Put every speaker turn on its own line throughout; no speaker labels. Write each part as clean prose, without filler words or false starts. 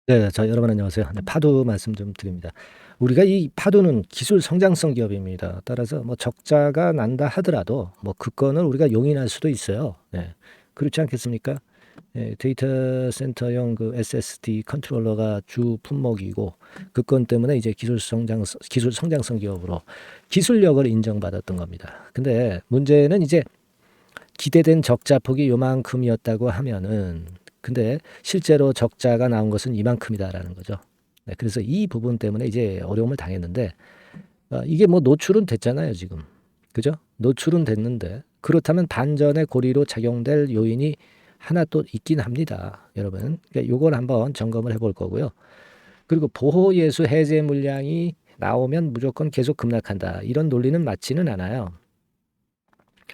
네. 여러분 안녕하세요. 네, 파도 말씀 좀 드립니다. 우리가 이 파도는 기술 성장성 기업입니다. 따라서 뭐 적자가 난다 하더라도 뭐 그 건을 우리가 용인할 수도 있어요. 네. 그렇지 않겠습니까? 예, 데이터 센터용 그 SSD 컨트롤러가 주 품목이고 그 건 때문에 이제 기술 성장성 기업으로 기술력을 인정받았던 겁니다. 근데 문제는 이제 기대된 적자 폭이 요만큼이었다고 하면은 근데 실제로 적자가 나온 것은 이만큼이다라는 거죠. 네, 그래서 이 부분 때문에 이제 어려움을 당했는데 이게 뭐 노출은 됐잖아요, 지금. 그죠? 노출은 됐는데 그렇다면 반전의 고리로 작용될 요인이 하나 또 있긴 합니다, 여러분. 그러니까 요걸 한번 점검을 해볼 거고요. 그리고 보호예수 해제 물량이 나오면 무조건 계속 급락한다. 이런 논리는 맞지는 않아요.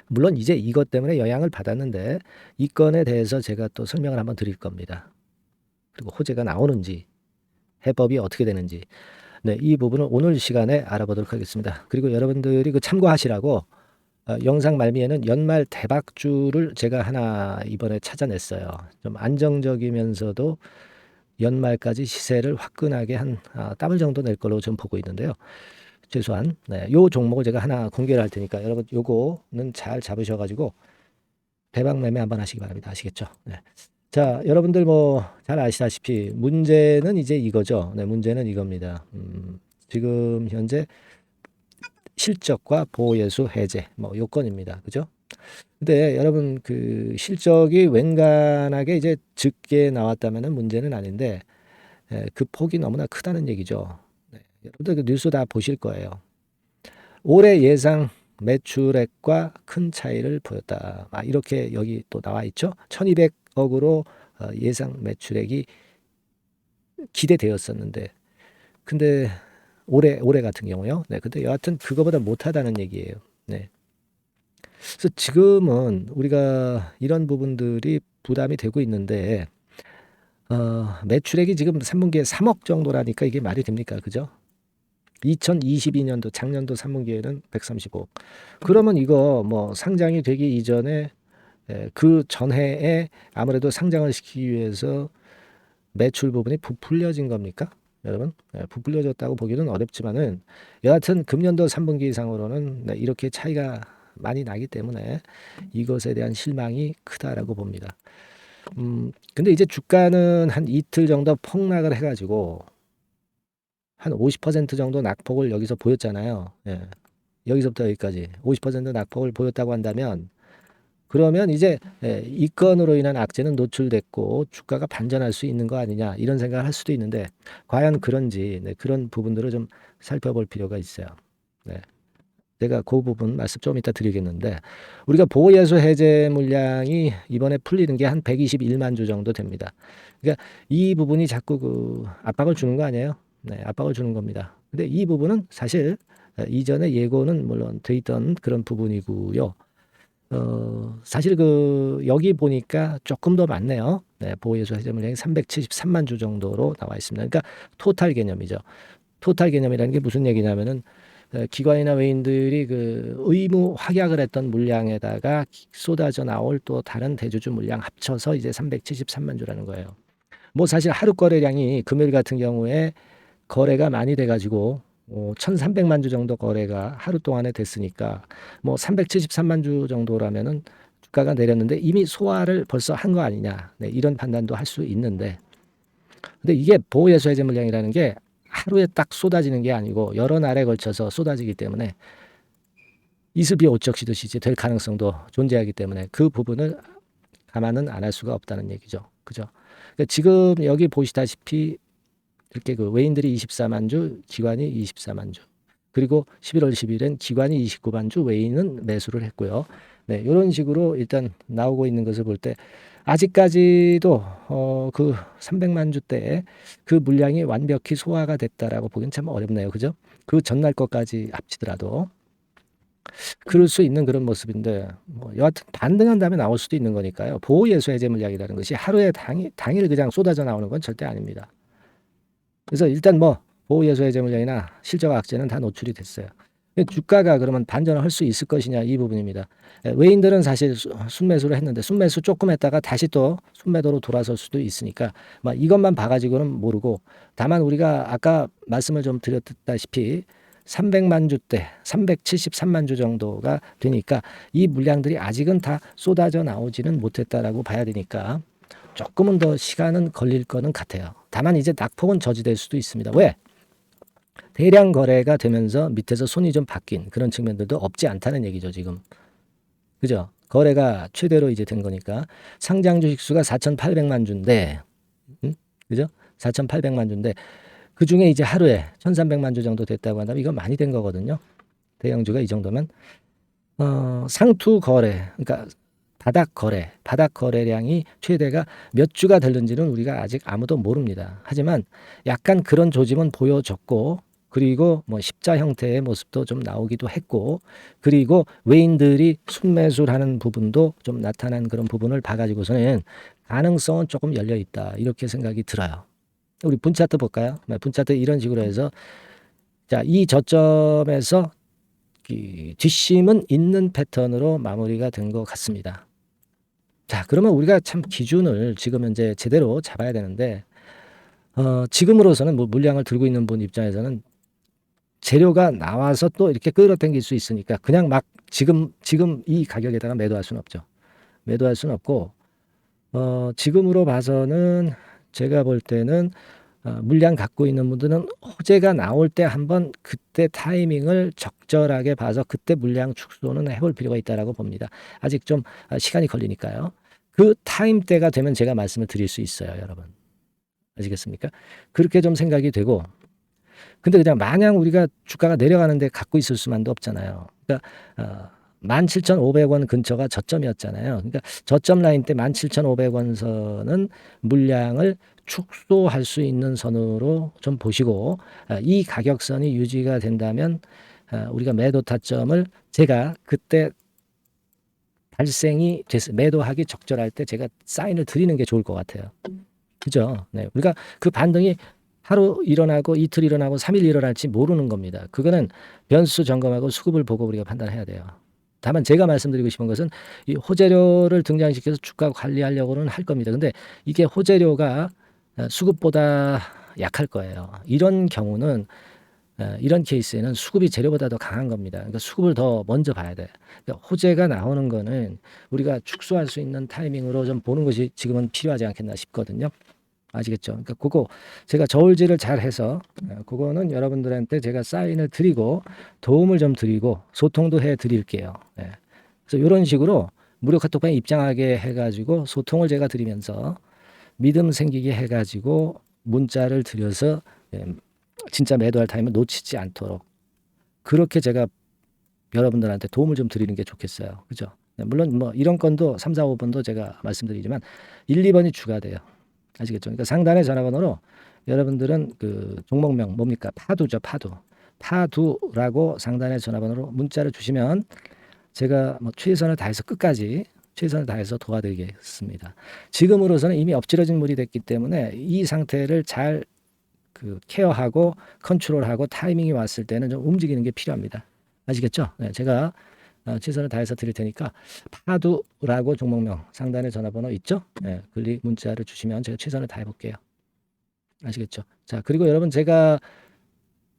물론 이제 이것 때문에 영향을 받았는데 이 건에 대해서 제가 또 설명을 한번 드릴 겁니다. 그리고 호재가 나오는지 해법이 어떻게 되는지 네, 이 부분을 오늘 시간에 알아보도록 하겠습니다. 그리고 여러분들이 그 참고하시라고 영상 말미에는 연말 대박주를 제가 하나 이번에 찾아냈어요. 좀 안정적이면서도 연말까지 시세를 화끈하게 한 더블 정도 낼 걸로 좀 보고 있는데요. 최소한 네, 요 종목을 제가 하나 공개를 할 테니까 여러분 요거는 잘 잡으셔가지고 대박 매매 한번 하시기 바랍니다. 아시겠죠? 네. 자, 여러분들 뭐 잘 아시다시피 문제는 이제 이거죠. 네, 문제는 이겁니다. 지금 현재 실적과 보호예수 해제 뭐 요건입니다. 그죠? 근데 여러분 그 실적이 웬간하게 이제 적게 나왔다면은 문제는 아닌데 그 폭이 너무나 크다는 얘기죠. 네, 여러분들 그 뉴스 다 보실 거예요. 올해 예상 매출액과 큰 차이를 보였다. 이렇게 여기 또 나와 있죠. 1200억으로 예상 매출액이 기대되었었는데 근데 올해 같은 경우요. 네. 근데 여하튼 그거보다 못하다는 얘기예요. 네. 그래서 지금은 우리가 이런 부분들이 부담이 되고 있는데 매출액이 지금 3분기에 3억 정도라니까 이게 말이 됩니까? 그죠? 2022년도 작년도 3분기에는 135억. 그러면 이거 뭐 상장이 되기 이전에 그 전해에 아무래도 상장을 시키기 위해서 매출 부분이 부풀려진 겁니까? 여러분, 부풀려졌다고 보기는 어렵지만은 여하튼 금년도 3분기 이상으로는 네, 이렇게 차이가 많이 나기 때문에 이것에 대한 실망이 크다라고 봅니다. 근데 이제 주가는 한 이틀 정도 폭락을 해가지고 한 50% 정도 낙폭을 여기서 보였잖아요. 예. 여기서부터 여기까지 50% 낙폭을 보였다고 한다면 그러면 이제 이 건으로 인한 악재는 노출됐고 주가가 반전할 수 있는 거 아니냐 이런 생각을 할 수도 있는데 과연 그런지 네, 그런 부분들을 좀 살펴볼 필요가 있어요. 네. 제가 그 부분 말씀 좀 이따 드리겠는데 우리가 보호예수 해제 물량이 이번에 풀리는 게 한 121만 주 정도 됩니다. 그러니까 이 부분이 자꾸 그 압박을 주는 거 아니에요? 네, 압박을 주는 겁니다. 근데 이 부분은 사실 이전에 예고는 물론 돼 있던 그런 부분이고요. 사실 그 여기 보니까 조금 더 많네요. 네, 보호예수 해제 물량이 373만 주 정도로 나와 있습니다. 그러니까 토탈 개념이죠. 토탈 개념이라는 게 무슨 얘기냐면은 기관이나 외인들이 그 의무 확약을 했던 물량에다가 쏟아져 나올 또 다른 대주주 물량 합쳐서 이제 373만 주라는 거예요. 뭐 사실 하루 거래량이 금요일 같은 경우에 거래가 많이 돼가지고 1,300만 주 정도 거래가 하루 동안에 됐으니까 뭐 373만 주 정도라면은 주가가 내렸는데 이미 소화를 벌써 한 거 아니냐. 네, 이런 판단도 할 수 있는데 근데 이게 보호예수 해제 물량이라는 게 하루에 딱 쏟아지는 게 아니고 여러 날에 걸쳐서 쏟아지기 때문에 이습이 오적시듯이 이제 될 가능성도 존재하기 때문에 그 부분을 감안은 안 할 수가 없다는 얘기죠. 그죠? 그러니까 지금 여기 보시다시피 이렇게 그 외인들이 24만 주, 기관이 24만 주. 그리고 11월 10일엔 기관이 29만 주, 외인은 매수를 했고요. 네, 이런 식으로 일단 나오고 있는 것을 볼 때 아직까지도 그 300만 주대에 그 물량이 완벽히 소화가 됐다라고 보기는 참 어렵네요. 그죠? 그 전날 것까지 합치더라도 그럴 수 있는 그런 모습인데 뭐 여하튼 반등한 다음에 나올 수도 있는 거니까요. 보호예수 해제 물량이라는 것이 하루에 당일 그냥 쏟아져 나오는 건 절대 아닙니다. 그래서 일단 뭐 보호예수 해제 물량이나 실적 악재는 다 노출이 됐어요. 주가가 그러면 반전을 할 수 있을 것이냐 이 부분입니다. 외인들은 사실 순매수를 했는데 순매수 조금 했다가 다시 또 순매도로 돌아설 수도 있으니까 막 이것만 봐가지고는 모르고 다만 우리가 아까 말씀을 좀 드렸다시피 300만 주대 373만 주 정도가 되니까 이 물량들이 아직은 다 쏟아져 나오지는 못했다라고 봐야 되니까 조금은 더 시간은 걸릴 거는 같아요. 다만 이제 낙폭은 저지될 수도 있습니다. 왜? 대량 거래가 되면서 밑에서 손이 좀 바뀐 그런 측면들도 없지 않다는 얘기죠, 지금. 그죠? 거래가 최대로 이제 된 거니까. 상장 주식 수가 4,800만 주인데, 그죠? 4,800만 주인데, 그 중에 이제 하루에 1,300만 주 정도 됐다고 한다면 이건 많이 된 거거든요. 대형주가 이 정도면. 상투 거래, 그러니까 바닥 거래량이 최대가 몇 주가 될는지는 우리가 아직 아무도 모릅니다. 하지만 약간 그런 조짐은 보여졌고, 그리고 뭐 십자 형태의 모습도 좀 나오기도 했고, 그리고 외인들이 순매수를 하는 부분도 좀 나타난 그런 부분을 봐가지고서는 가능성은 조금 열려 있다 이렇게 생각이 들어요. 우리 분차트 볼까요? 분차트 이런 식으로 해서 자, 이 저점에서 뒷심은 있는 패턴으로 마무리가 된 것 같습니다. 자, 그러면 우리가 참 기준을 지금 현재 제대로 잡아야 되는데, 지금으로서는 뭐 물량을 들고 있는 분 입장에서는 재료가 나와서 또 이렇게 끌어당길 수 있으니까 그냥 막 지금 이 가격에다가 매도할 수는 없죠. 매도할 수는 없고, 지금으로 봐서는 제가 볼 때는 물량 갖고 있는 분들은 호재가 나올 때 한번 그때 타이밍을 적절하게 봐서 그때 물량 축소는 해볼 필요가 있다라고 봅니다. 아직 좀 시간이 걸리니까요. 그 타임대가 되면 제가 말씀을 드릴 수 있어요, 여러분. 아시겠습니까? 그렇게 좀 생각이 되고, 근데 그냥 마냥 우리가 주가가 내려가는데 갖고 있을 수만도 없잖아요. 그러니까 17,500원 근처가 저점이었잖아요. 그러니까 저점 라인 때 17,500원 선은 물량을 축소할 수 있는 선으로 좀 보시고 이 가격선이 유지가 된다면 우리가 매도 타점을 제가 그때 발생이 돼서 매도하기 적절할 때 제가 사인을 드리는 게 좋을 것 같아요. 그죠? 네. 우리가 그 반등이 하루 일어나고 이틀 일어나고 3일 일어날지 모르는 겁니다. 그거는 변수 점검하고 수급을 보고 우리가 판단해야 돼요. 다만 제가 말씀드리고 싶은 것은 이 호재료를 등장시켜서 주가 관리하려고는 할 겁니다. 근데 이게 호재료가 수급보다 약할 거예요. 이런 경우는 이런 케이스에는 수급이 재료보다 더 강한 겁니다. 그러니까 수급을 더 먼저 봐야 돼. 그러니까 호재가 나오는 거는 우리가 축소할 수 있는 타이밍으로 좀 보는 것이 지금은 필요하지 않겠나 싶거든요. 아시겠죠? 그러니까 그거 제가 저울질을 잘 해서 그거는 여러분들한테 제가 사인을 드리고 도움을 좀 드리고 소통도 해 드릴게요. 예. 그래서 이런 식으로 무료 카톡방에 입장하게 해가지고 소통을 제가 드리면서 믿음 생기게 해가지고 문자를 드려서 진짜 매도할 타임을 놓치지 않도록 그렇게 제가 여러분들한테 도움을 좀 드리는 게 좋겠어요. 그죠? 물론 뭐 이런 건도 3, 4, 5번도 제가 말씀드리지만 1, 2번이 추가돼요. 아시겠죠? 그러니까 상단의 전화번호로 여러분들은 그 종목명 뭡니까? 파두죠, 파두. 파두라고 상단의 전화번호로 문자를 주시면 제가 뭐 최선을 다해서 끝까지 최선을 다해서 도와드리겠습니다. 지금으로서는 이미 엎질러진 물이 됐기 때문에 이 상태를 잘 그 케어하고 컨트롤하고 타이밍이 왔을 때는 좀 움직이는 게 필요합니다. 아시겠죠? 네, 제가 최선을 다해서 드릴 테니까 파두라고 종목명 상단에 전화번호 있죠? 네, 클릭 문자를 주시면 제가 최선을 다해 볼게요. 아시겠죠? 자, 그리고 여러분 제가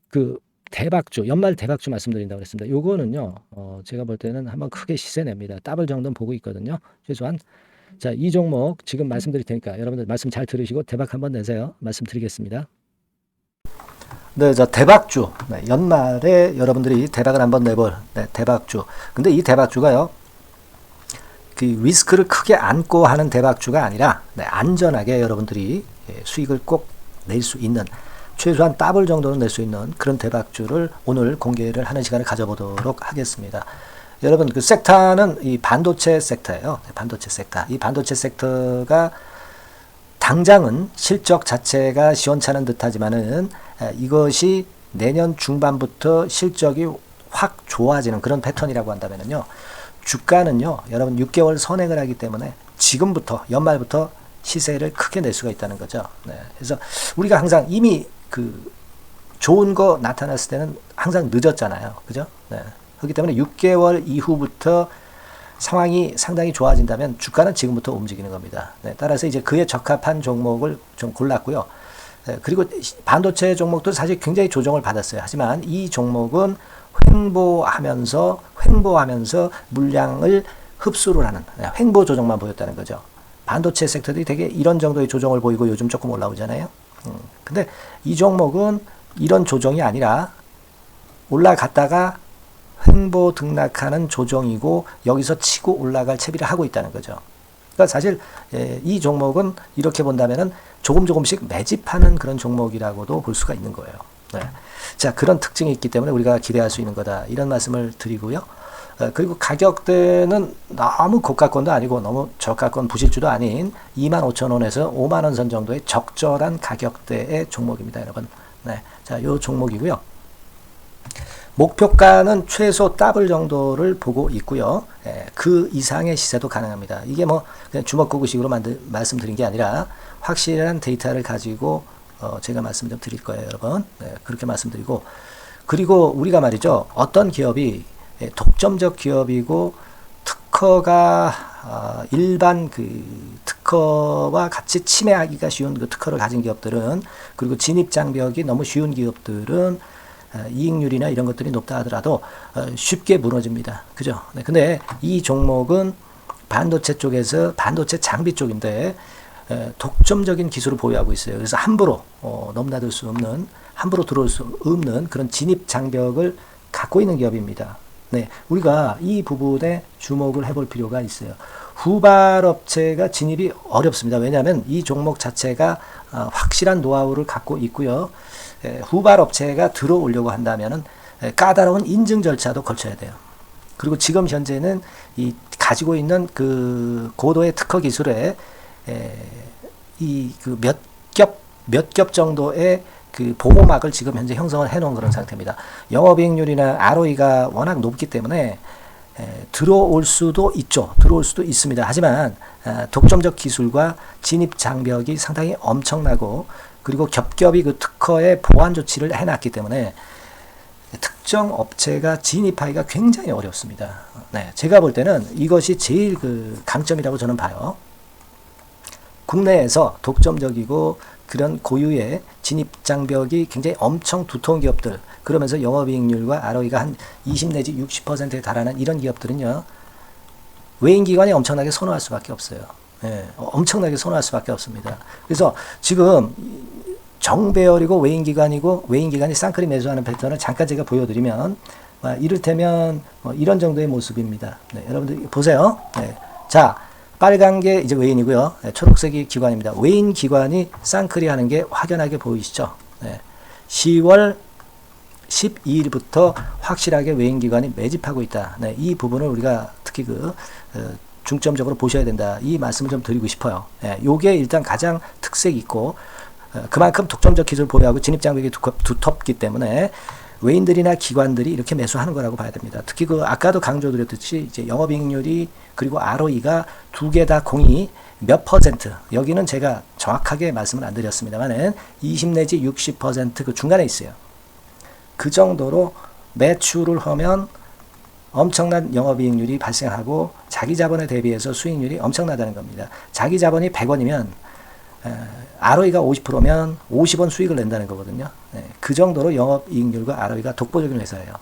그 대박주 연말 대박주 말씀드린다고 그랬습니다. 요거는요 제가 볼 때는 한번 크게 시세 냅니다. 더블 정도는 보고 있거든요. 최소한 자, 이 종목 지금 말씀드릴 테니까 여러분들 말씀 잘 들으시고 대박 한번 내세요. 말씀드리겠습니다. 네, 자 대박주 연말에 여러분들이 대박을 한번 내볼 대박주. 근데 이 대박주가요 그 리스크를 크게 안고 하는 대박주가 아니라 안전하게 여러분들이 수익을 꼭 낼 수 있는 최소한 더블 정도는 낼 수 있는 그런 대박주를 오늘 공개를 하는 시간을 가져보도록 하겠습니다. 여러분 그 섹터는 이 반도체 섹터예요. 반도체 섹터. 이 반도체 섹터가 당장은 실적 자체가 시원찮은 듯하지만은 이것이 내년 중반부터 실적이 확 좋아지는 그런 패턴이라고 한다면요. 주가는요. 여러분 6개월 선행을 하기 때문에 지금부터 연말부터 시세를 크게 낼 수가 있다는 거죠. 네. 그래서 우리가 항상 이미 그 좋은 거 나타났을 때는 항상 늦었잖아요. 그죠? 네. 그렇기 때문에 6개월 이후부터 상황이 상당히 좋아진다면 주가는 지금부터 움직이는 겁니다. 네. 따라서 이제 그에 적합한 종목을 좀 골랐고요. 네. 그리고 반도체 종목도 사실 굉장히 조정을 받았어요. 하지만 이 종목은 횡보하면서 물량을 흡수를 하는 횡보 조정만 보였다는 거죠. 반도체 섹터들이 되게 이런 정도의 조정을 보이고 요즘 조금 올라오잖아요. 근데 이 종목은 이런 조정이 아니라 올라갔다가 횡보 등락하는 조정이고 여기서 치고 올라갈 채비를 하고 있다는 거죠. 그러니까 사실 이 종목은 이렇게 본다면은 조금씩 매집하는 그런 종목이라고도 볼 수가 있는 거예요. 네. 자, 그런 특징이 있기 때문에 우리가 기대할 수 있는 거다. 이런 말씀을 드리고요. 그리고 가격대는 너무 고가권도 아니고 너무 저가권 부실주도 아닌 25,000원에서 50,000원 선 정도의 적절한 가격대의 종목입니다, 여러분. 네. 자, 요 종목이고요. 목표가는 최소 더블 정도를 보고 있고요. 그 이상의 시세도 가능합니다. 이게 뭐 그냥 주먹구구식으로 말씀드린 게 아니라 확실한 데이터를 가지고 제가 말씀 좀 드릴 거예요, 여러분. 네, 그렇게 말씀드리고, 그리고 우리가 말이죠, 어떤 기업이 독점적 기업이고 특허가 일반 그 특허와 같이 침해하기가 쉬운 그 특허를 가진 기업들은, 그리고 진입 장벽이 너무 쉬운 기업들은 이익률이나 이런 것들이 높다 하더라도 쉽게 무너집니다. 그죠? 네, 근데 이 종목은 반도체 쪽에서 반도체 장비 쪽인데 독점적인 기술을 보유하고 있어요. 그래서 함부로 넘나들 수 없는, 함부로 들어올 수 없는 그런 진입 장벽을 갖고 있는 기업입니다. 네, 우리가 이 부분에 주목을 해볼 필요가 있어요. 후발업체가 진입이 어렵습니다. 왜냐하면 이 종목 자체가 확실한 노하우를 갖고 있고요. 후발업체가 들어오려고 한다면은 까다로운 인증 절차도 거쳐야 돼요. 그리고 지금 현재는 이 가지고 있는 그 고도의 특허 기술에 이 그 몇 겹 정도의 그 보호막을 지금 현재 형성을 해놓은 그런 상태입니다. 영업이익률이나 ROE가 워낙 높기 때문에 들어올 수도 있죠. 들어올 수도 있습니다. 하지만 독점적 기술과 진입 장벽이 상당히 엄청나고, 그리고 겹겹이 그 특허의 보완 조치를 해놨기 때문에 특정 업체가 진입하기가 굉장히 어렵습니다. 네, 제가 볼 때는 이것이 제일 그 강점이라고 저는 봐요. 국내에서 독점적이고 그런 고유의 진입 장벽이 굉장히 엄청 두터운 기업들, 그러면서 영업이익률과 ROE가 한 20 내지 60%에 달하는 이런 기업들은요, 외인기관이 엄청나게 선호할 수밖에 없어요. 예, 엄청나게 선호할 수밖에 없습니다. 그래서 지금 정배열이고 외인기관이 쌍끌이 매수하는 패턴을 잠깐 제가 보여드리면, 이를테면 이런 정도의 모습입니다. 네, 여러분들 보세요. 네, 자, 빨간 게 이제 외인이고요. 네, 초록색이 기관입니다. 외인 기관이 쌍끌이 하는 게 확연하게 보이시죠? 네, 10월 12일부터 확실하게 외인 기관이 매집하고 있다. 네, 이 부분을 우리가 특히 중점적으로 보셔야 된다. 이 말씀을 좀 드리고 싶어요. 네, 요게 일단 가장 특색이 있고, 그만큼 독점적 기술을 보유하고 진입 장벽이 두텁기 때문에 외인들이나 기관들이 이렇게 매수하는 거라고 봐야 됩니다. 특히 아까도 강조드렸듯이 이제 영업이익률이 그리고 ROE가 두 개 다 공이 몇 퍼센트, 여기는 제가 정확하게 말씀을 안 드렸습니다만은 20 내지 60% 그 중간에 있어요. 그 정도로 매출을 하면 엄청난 영업이익률이 발생하고 자기 자본에 대비해서 수익률이 엄청나다는 겁니다. 자기 자본이 100원이면 ROE가 50%면 50원 수익을 낸다는 거거든요. 네, 그 정도로 영업이익률과 ROE가 독보적인 회사예요.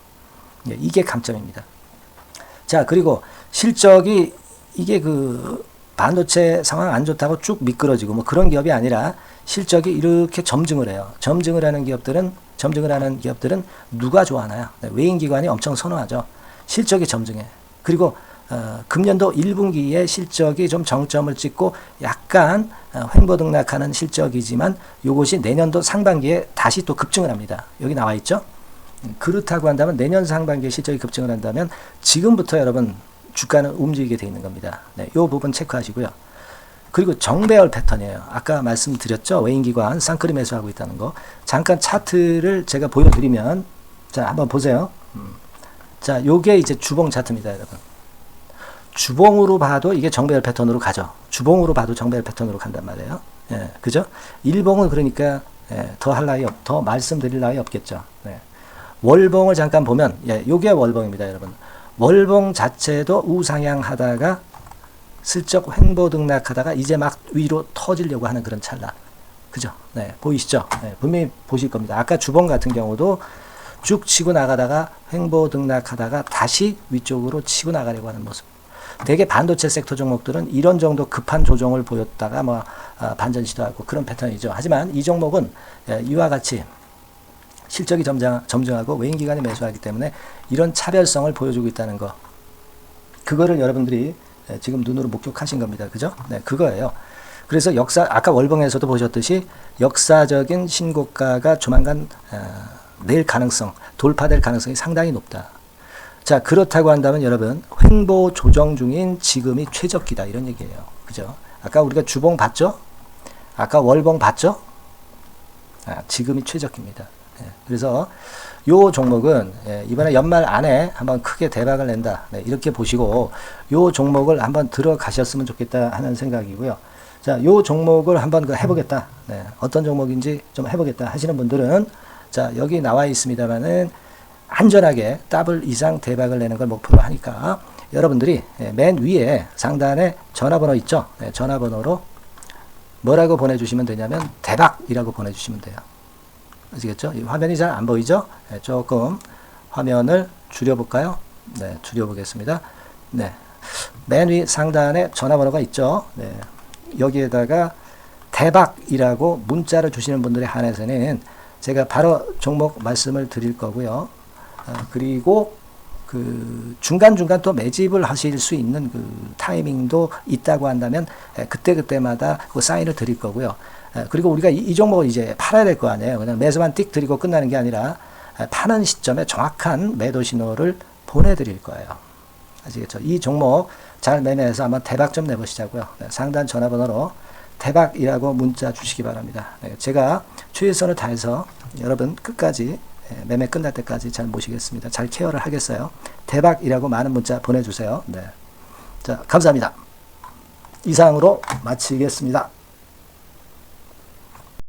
네, 이게 강점입니다. 자, 그리고 실적이 이게 그 반도체 상황 안 좋다고 쭉 미끄러지고 뭐 그런 기업이 아니라 실적이 이렇게 점증을 해요. 점증을 하는 기업들은 누가 좋아하나요? 네, 외인기관이 엄청 선호하죠. 실적이 점증해. 그리고 금년도 1분기에 실적이 좀 정점을 찍고 약간 횡보 등락하는 실적이지만 이것이 내년도 상반기에 다시 또 급증을 합니다. 여기 나와 있죠? 그렇다고 한다면 내년 상반기에 실적이 급증을 한다면 지금부터 여러분 주가는 움직이게 되어 있는 겁니다. 네, 이 부분 체크하시고요. 그리고 정배열 패턴이에요. 아까 말씀드렸죠? 외인기관 쌍끌이 매수하고 있다는 거. 잠깐 차트를 제가 보여드리면, 자, 한번 보세요. 자, 요게 이제 주봉 차트입니다, 여러분. 주봉으로 봐도 이게 정배열 패턴으로 가죠. 주봉으로 봐도 정배열 패턴으로 간단 말이에요. 예, 그죠? 일봉은 그러니까 더 할 나위 더 말씀드릴 나위 없겠죠. 네. 월봉을 잠깐 보면, 요게 월봉입니다, 여러분. 월봉 자체도 우상향하다가 슬쩍 횡보등락하다가 이제 막 위로 터지려고 하는 그런 찰나. 그죠? 네, 보이시죠? 네, 분명히 보실 겁니다. 아까 주봉 같은 경우도 쭉 치고 나가다가 횡보등락하다가 다시 위쪽으로 치고 나가려고 하는 모습. 대개 반도체 섹터 종목들은 이런 정도 급한 조정을 보였다가 뭐 반전 시도하고 그런 패턴이죠. 하지만 이 종목은 이와 같이 실적이 점증하고 외인기관이 매수하기 때문에 이런 차별성을 보여주고 있다는 거. 그거를 여러분들이 지금 눈으로 목격하신 겁니다. 그죠? 네, 그거예요. 그래서 아까 월봉에서도 보셨듯이 역사적인 신고가가 조만간 낼 가능성, 돌파될 가능성이 상당히 높다. 자, 그렇다고 한다면 여러분, 횡보 조정 중인 지금이 최적기다. 이런 얘기예요. 그죠? 아까 우리가 주봉 봤죠? 아까 월봉 봤죠? 지금이 최적기입니다. 그래서 요 종목은 이번에 연말 안에 한번 크게 대박을 낸다. 이렇게 보시고 요 종목을 한번 들어가셨으면 좋겠다 하는 생각이고요. 자, 요 종목을 한번 해보겠다. 어떤 종목인지 좀 해보겠다 하시는 분들은 자, 여기 나와 있습니다만은 안전하게 더블 이상 대박을 내는 걸 목표로 하니까 여러분들이 맨 위에 상단에 전화번호 있죠? 전화번호로 뭐라고 보내주시면 되냐면 대박이라고 보내주시면 돼요. 아시겠죠? 이 화면이 잘 안 보이죠? 조금 화면을 줄여볼까요? 네, 줄여보겠습니다. 네, 맨 위 상단에 전화번호가 있죠? 네, 여기에다가 대박이라고 문자를 주시는 분들에 한해서는 제가 바로 종목 말씀을 드릴 거고요. 그리고 그 중간중간 또 매집을 하실 수 있는 그 타이밍도 있다고 한다면 그때마다 그 사인을 드릴 거고요. 그리고 우리가 이 종목을 이제 팔아야 될 거 아니에요. 그냥 매수만 띡 드리고 끝나는 게 아니라 파는 시점에 정확한 매도 신호를 보내드릴 거예요. 아시겠죠? 이 종목 잘 매매해서 한번 대박 좀 내보시자고요. 상단 전화번호로 대박이라고 문자 주시기 바랍니다. 제가 최선을 다해서 여러분 끝까지 매매 끝날 때까지 잘 모시겠습니다. 잘 케어를 하겠어요. 대박이라고 많은 문자 보내주세요. 네. 자, 감사합니다. 이상으로 마치겠습니다.